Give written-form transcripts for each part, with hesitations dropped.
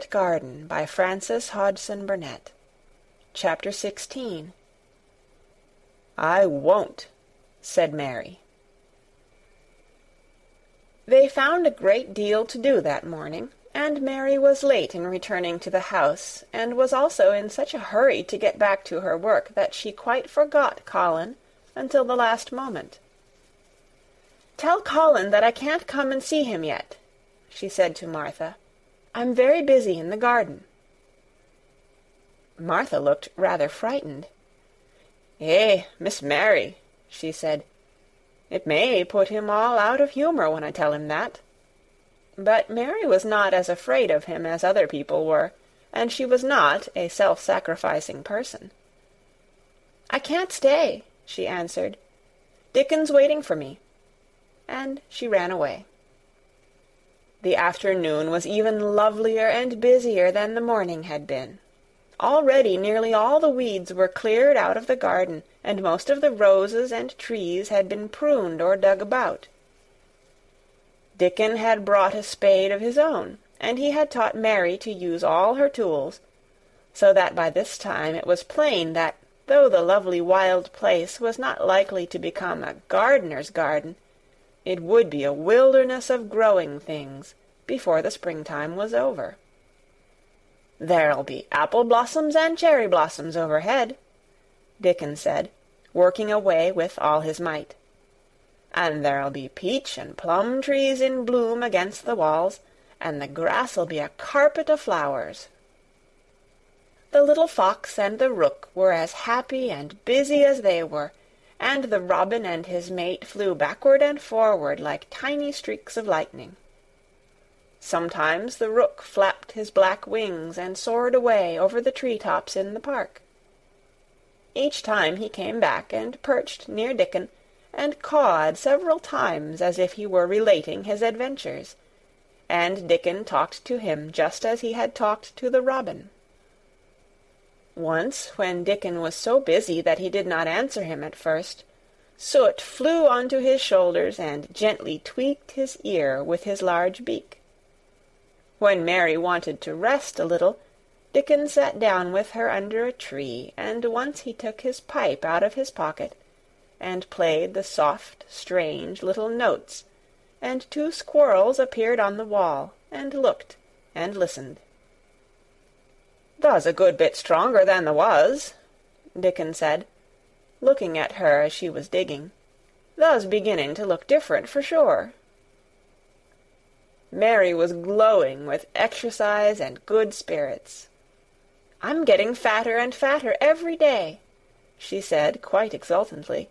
Secret Garden by Frances Hodgson Burnett. Chapter 16. "I won't," said Mary. They found a great deal to do that morning, and Mary was late in returning to the house, and was also in such a hurry to get back to her work that she quite forgot Colin until the last moment. "Tell Colin that I can't come and see him yet," she said to Martha. "I'm very busy in the garden." Martha looked rather frightened. "Eh, Miss Mary," she said, "it may put him all out of humour when I tell him that." But Mary was not as afraid of him as other people were, and she was not a self-sacrificing person. "I can't stay," she answered. "Dickon's waiting for me." And she ran away. The afternoon was even lovelier and busier than the morning had been. Already nearly all the weeds were cleared out of the garden, and most of the roses and trees had been pruned or dug about. Dickon had brought a spade of his own, and he had taught Mary to use all her tools, so that by this time it was plain that, though the lovely wild place was not likely to become a gardener's garden, it would be a wilderness of growing things before the springtime was over. "There'll be apple blossoms and cherry blossoms overhead," Dickon said, working away with all his might. "And there'll be peach and plum trees in bloom against the walls, and the grass'll be a carpet of flowers." The little fox and the rook were as happy and busy as they were, and the robin and his mate flew backward and forward like tiny streaks of lightning. Sometimes the rook flapped his black wings and soared away over the tree-tops in the park. Each time he came back and perched near Dickon, and cawed several times as if he were relating his adventures, and Dickon talked to him just as he had talked to the robin. Once, when Dickon was so busy that he did not answer him at first, Soot flew onto his shoulders and gently tweaked his ear with his large beak. When Mary wanted to rest a little, Dickon sat down with her under a tree, and once he took his pipe out of his pocket, and played the soft, strange little notes, and two squirrels appeared on the wall, and looked, and listened. "Tha's a good bit stronger than tha was," Dickon said, looking at her as she was digging. "Tha's beginning to look different for sure." Mary was glowing with exercise and good spirits. "I'm getting fatter and fatter every day," she said quite exultantly.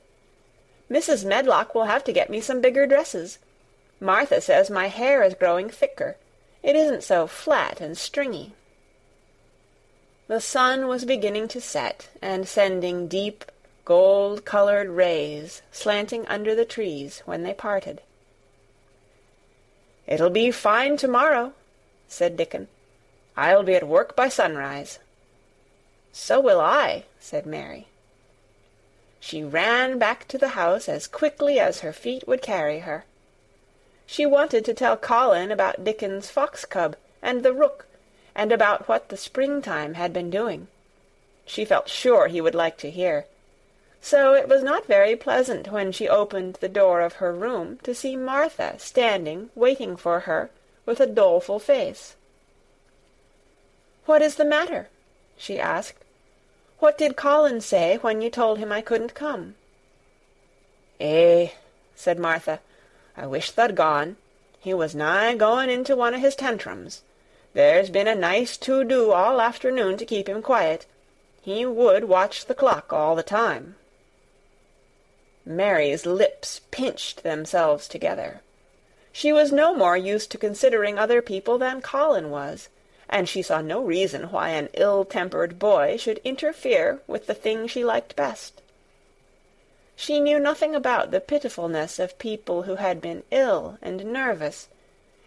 "Mrs. Medlock will have to get me some bigger dresses. Martha says my hair is growing thicker. It isn't so flat and stringy." The sun was beginning to set, and sending deep, gold-colored rays slanting under the trees when they parted. "It'll be fine tomorrow," said Dickon. "I'll be at work by sunrise." "So will I," said Mary. She ran back to the house as quickly as her feet would carry her. She wanted to tell Colin about Dickon's fox cub and the rook, and about what the springtime had been doing. She felt sure he would like to hear. So it was not very pleasant when she opened the door of her room to see Martha standing waiting for her with a doleful face. "What is the matter?" she asked. "What did Colin say when you told him I couldn't come?" "Eh," said Martha, "I wish tha'd gone. He was nigh going into one o' his tantrums. There's been a nice to-do all afternoon to keep him quiet. He would watch the clock all the time." Mary's lips pinched themselves together. She was no more used to considering other people than Colin was, and she saw no reason why an ill-tempered boy should interfere with the thing she liked best. She knew nothing about the pitifulness of people who had been ill and nervous,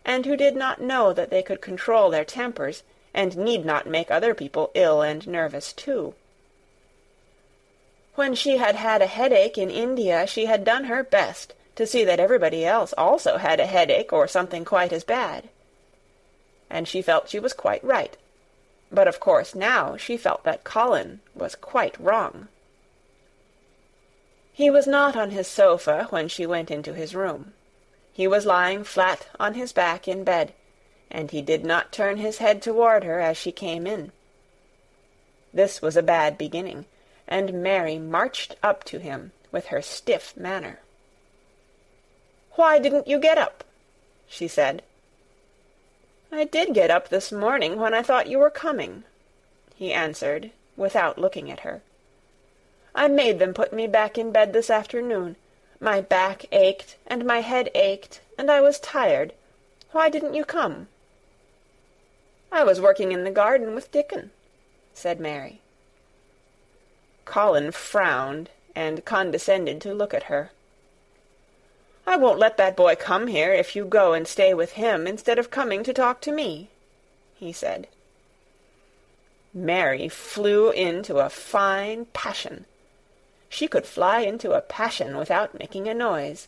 and who did not know that they could control their tempers, and need not make other people ill and nervous too. When she had had a headache in India, she had done her best to see that everybody else also had a headache or something quite as bad. and she felt she was quite right. But of course now she felt that Colin was quite wrong. He was not on his sofa when she went into his room. He was lying flat on his back in bed, and he did not turn his head toward her as she came in. This was a bad beginning, and Mary marched up to him with her stiff manner. "Why didn't you get up?" she said. "I did get up this morning when I thought you were coming," he answered, without looking at her. "I made them put me back in bed this afternoon. My back ached, and my head ached, and I was tired. Why didn't you come?" "I was working in the garden with Dickon," said Mary. Colin frowned, and condescended to look at her. "I won't let that boy come here if you go and stay with him instead of coming to talk to me," he said. Mary flew into a fine passion. She could fly into a passion without making a noise.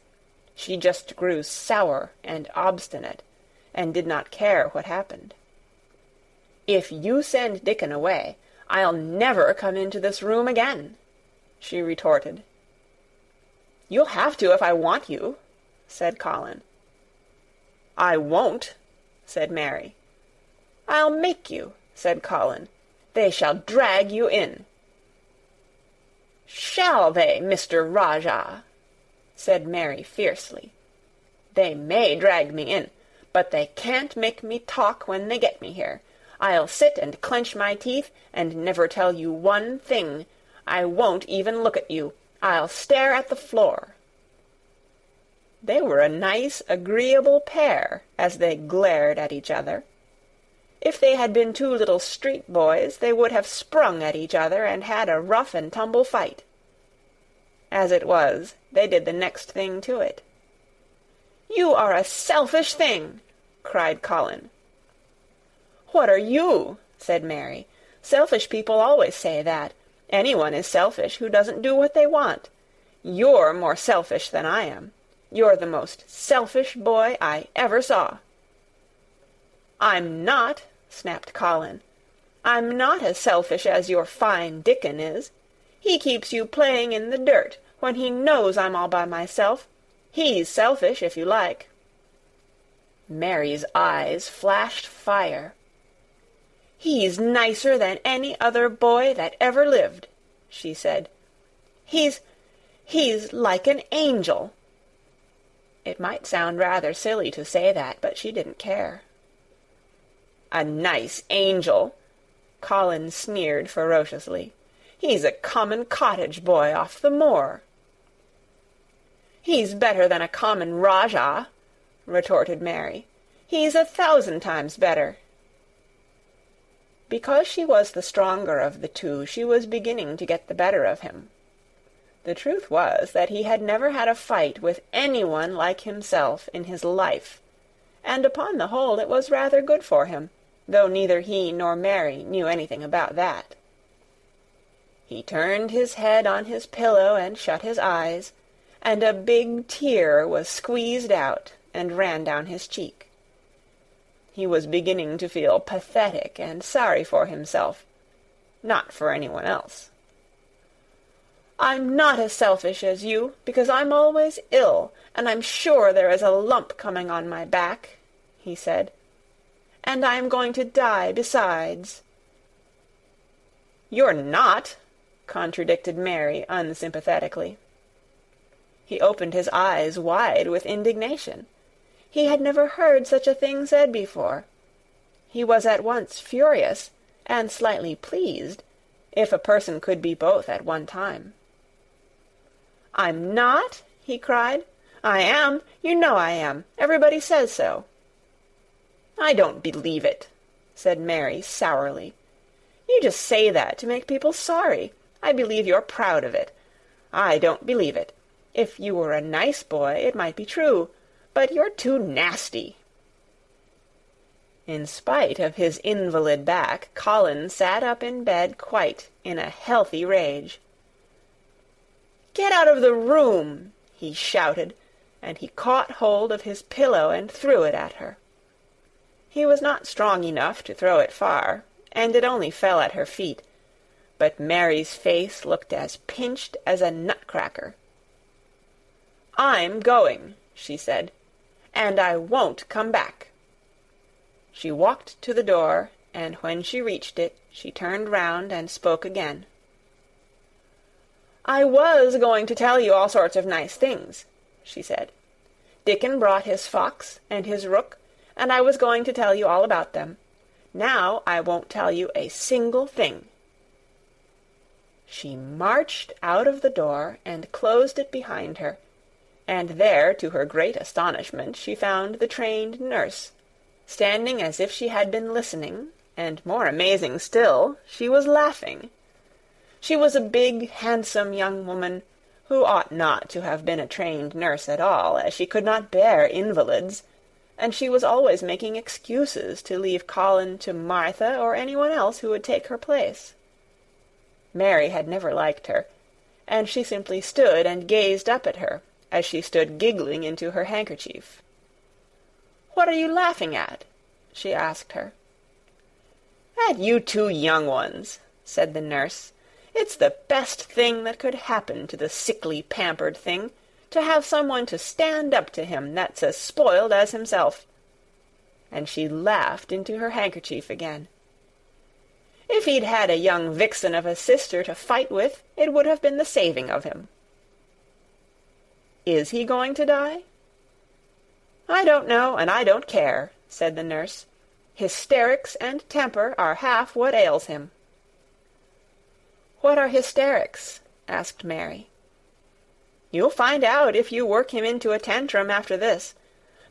She just grew sour and obstinate, and did not care what happened. "If you send Dickon away, I'll never come into this room again," she retorted. "You'll have to if I want you," said Colin. "I won't," said Mary. "I'll make you," said Colin. "They shall drag you in." "Shall they, Mr. Rajah?" said Mary fiercely. "They may drag me in, but they can't make me talk when they get me here. I'll sit and clench my teeth and never tell you one thing. I won't even look at you. I'll stare at the floor." They were a nice, agreeable pair as they glared at each other. If they had been two little street boys, they would have sprung at each other and had a rough-and-tumble fight. As it was, they did the next thing to it. "You are a selfish thing!" cried Colin. "What are you?" said Mary. "Selfish people always say that. Anyone is selfish who doesn't do what they want. You're more selfish than I am. You're the most selfish boy I ever saw." "I'm not," snapped Colin. "I'm not as selfish as your fine Dickon is. He keeps you playing in the dirt when he knows I'm all by myself. He's selfish, if you like." Mary's eyes flashed fire. "He's nicer than any other boy that ever lived," she said. He's like an angel." It might sound rather silly to say that, but she didn't care. "A nice angel!" Colin sneered ferociously. "He's a common cottage boy off the moor." "He's better than a common Rajah," retorted Mary. "He's 1,000 times better." Because she was the stronger of the two, she was beginning to get the better of him. The truth was that he had never had a fight with anyone like himself in his life, and upon the whole it was rather good for him, though neither he nor Mary knew anything about that. He turned his head on his pillow and shut his eyes, and a big tear was squeezed out and ran down his cheek. He was beginning to feel pathetic and sorry for himself, not for anyone else. "I'm not as selfish as you, because I'm always ill, and I'm sure there is a lump coming on my back," he said. "And I am going to die besides." "You're not," contradicted Mary unsympathetically. He opened his eyes wide with indignation. He had never heard such a thing said before. He was at once furious and slightly pleased, if a person could be both at one time. "I'm not?" he cried. "I am. You know I am. Everybody says so." "I don't believe it," said Mary sourly. "You just say that to make people sorry. I believe you're proud of it. I don't believe it. If you were a nice boy, it might be true, but you're too nasty." In spite of his invalid back, Colin sat up in bed quite in a healthy rage. "Get out of the room!" he shouted, and he caught hold of his pillow and threw it at her. He was not strong enough to throw it far, and it only fell at her feet, but Mary's face looked as pinched as a nutcracker. "I'm going," she said, "and I won't come back." She walked to the door, and when she reached it, she turned round and spoke again. "I was going to tell you all sorts of nice things," she said. "Dickon brought his fox and his rook, and I was going to tell you all about them. Now I won't tell you a single thing." She marched out of the door and closed it behind her, and there, to her great astonishment, she found the trained nurse, standing as if she had been listening, and, more amazing still, she was laughing. She was a big, handsome young woman, who ought not to have been a trained nurse at all, as she could not bear invalids, and she was always making excuses to leave Colin to Martha or anyone else who would take her place. Mary had never liked her, and she simply stood and gazed up at her, as she stood giggling into her handkerchief. "What are you laughing at?" she asked her. "At you two young ones," said the nurse. "It's the best thing that could happen to the sickly, pampered thing, to have someone to stand up to him that's as spoiled as himself." And she laughed into her handkerchief again. "If he'd had a young vixen of a sister to fight with, it would have been the saving of him." "Is he going to die?" "I don't know, and I don't care," said the nurse. "Hysterics and temper are half what ails him." "What are hysterics?" asked Mary. "You'll find out if you work him into a tantrum after this.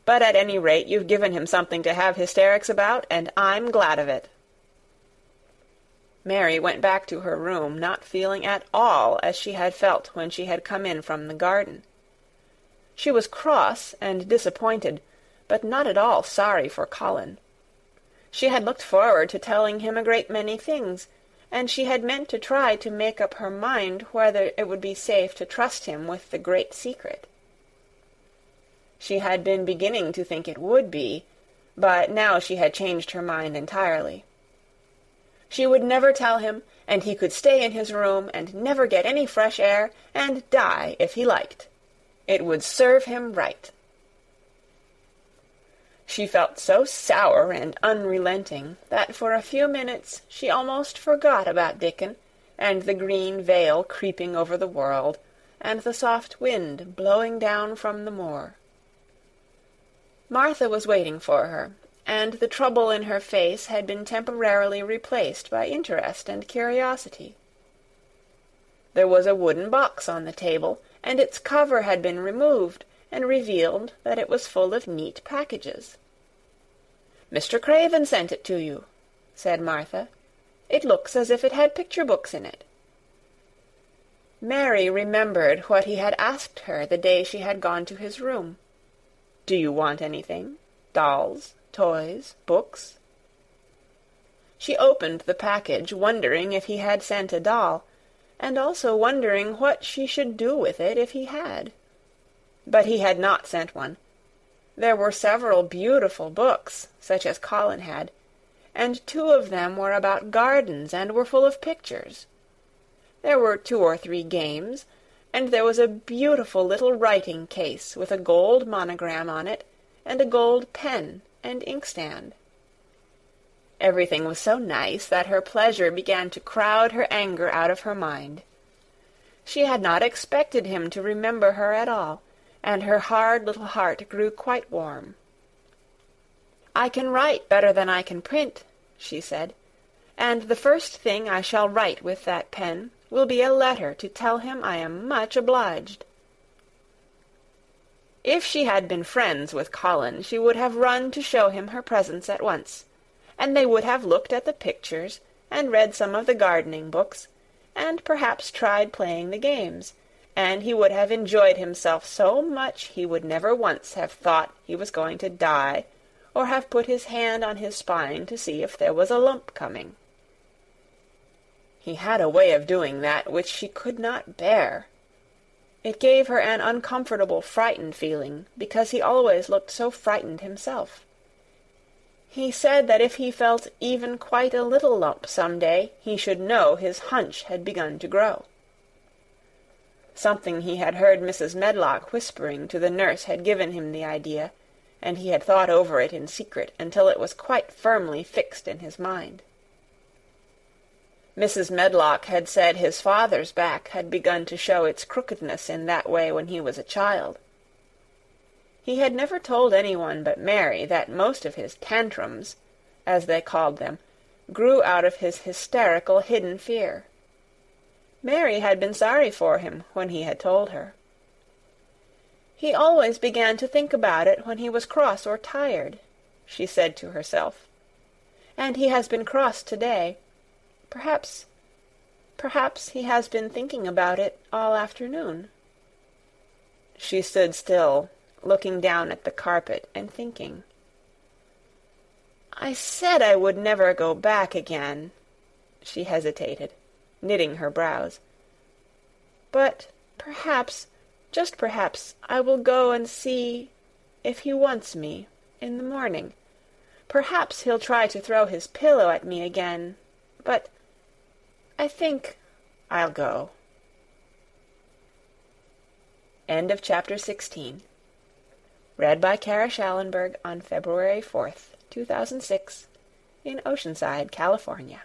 But at any rate you've given him something to have hysterics about, and I'm glad of it." Mary went back to her room, not feeling at all as she had felt when she had come in from the garden. She was cross and disappointed, but not at all sorry for Colin. She had looked forward to telling him a great many things, and she had meant to try to make up her mind whether it would be safe to trust him with the great secret. She had been beginning to think it would be, but now she had changed her mind entirely. She would never tell him, and he could stay in his room and never get any fresh air, and die if he liked. It would serve him right. She felt so sour and unrelenting that for a few minutes she almost forgot about Dickon, and the green veil creeping over the world, and the soft wind blowing down from the moor. Martha was waiting for her, and the trouble in her face had been temporarily replaced by interest and curiosity. There was a wooden box on the table, and its cover had been removed, and revealed that it was full of neat packages. "Mr. Craven sent it to you," said Martha. "It looks as if it had picture-books in it." Mary remembered what he had asked her the day she had gone to his room. "Do you want anything? Dolls, toys, books?" She opened the package, wondering if he had sent a doll, and also wondering what she should do with it if he had. But he had not sent one. There were several beautiful books, such as Colin had, and 2 of them were about gardens and were full of pictures. There were 2 or 3 games, and there was a beautiful little writing case with a gold monogram on it, and a gold pen and inkstand. Everything was so nice that her pleasure began to crowd her anger out of her mind. She had not expected him to remember her at all, and her hard little heart grew quite warm. "I can write better than I can print," she said, "and the first thing I shall write with that pen will be a letter to tell him I am much obliged." If she had been friends with Colin, she would have run to show him her presents at once, and they would have looked at the pictures, and read some of the gardening books, and perhaps tried playing the games, and he would have enjoyed himself so much he would never once have thought he was going to die, or have put his hand on his spine to see if there was a lump coming. He had a way of doing that which she could not bear. It gave her an uncomfortable, frightened feeling, because he always looked so frightened himself. He said that if he felt even quite a little lump some day, he should know his hunch had begun to grow. Something he had heard Mrs. Medlock whispering to the nurse had given him the idea, and he had thought over it in secret until it was quite firmly fixed in his mind. Mrs. Medlock had said his father's back had begun to show its crookedness in that way when he was a child. He had never told anyone but Mary that most of his tantrums, as they called them, grew out of his hysterical hidden fear. Mary had been sorry for him when he had told her. "He always began to think about it when he was cross or tired," she said to herself. "And he has been cross today. Perhaps he has been thinking about it all afternoon." She stood still, looking down at the carpet and thinking. "I said I would never go back again," she hesitated, knitting her brows. "But perhaps, just perhaps, I will go and see if he wants me in the morning. Perhaps he'll try to throw his pillow at me again, but I think I'll go." End of chapter 16. Read by Kara Schallenberg on February 4th, 2006, in Oceanside, California.